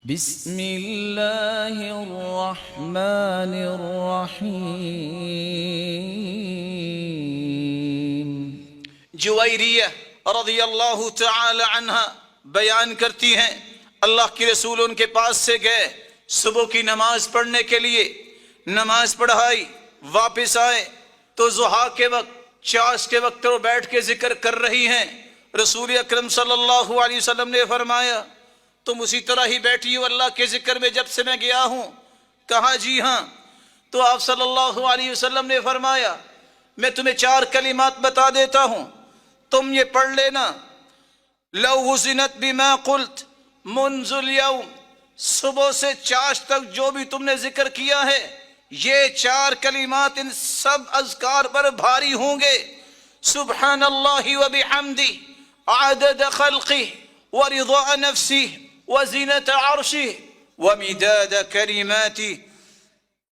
بسم اللہ الرحمن الرحیم۔ جویریہ رضی اللہ تعالی عنہ بیان کرتی ہیں اللہ کے رسول ان کے پاس سے گئے، صبح کی نماز پڑھنے کے لیے نماز پڑھائی، واپس آئے تو ضحیٰ کے وقت چاش کے وقت وہ بیٹھ کے ذکر کر رہی ہیں۔ رسول اکرم صلی اللہ علیہ وسلم نے فرمایا تم اسی طرح ہی بیٹھی ہو اللہ کے ذکر میں جب سے میں گیا ہوں؟ کہا جی ہاں۔ تو آپ صلی اللہ علیہ وسلم نے فرمایا میں تمہیں 4 کلمات بتا دیتا ہوں، تم یہ پڑھ لینا۔ لو وزنت بما قلت منذ اليوم، صبح سے چاش تک جو بھی تم نے ذکر کیا ہے یہ 4 کلمات ان سب اذکار پر بھاری ہوں گے۔ سبحان اللہ وبحمدہ عدد خلقہ ورضاء نفسہ وزنة عرشہ ومداد کلماتہ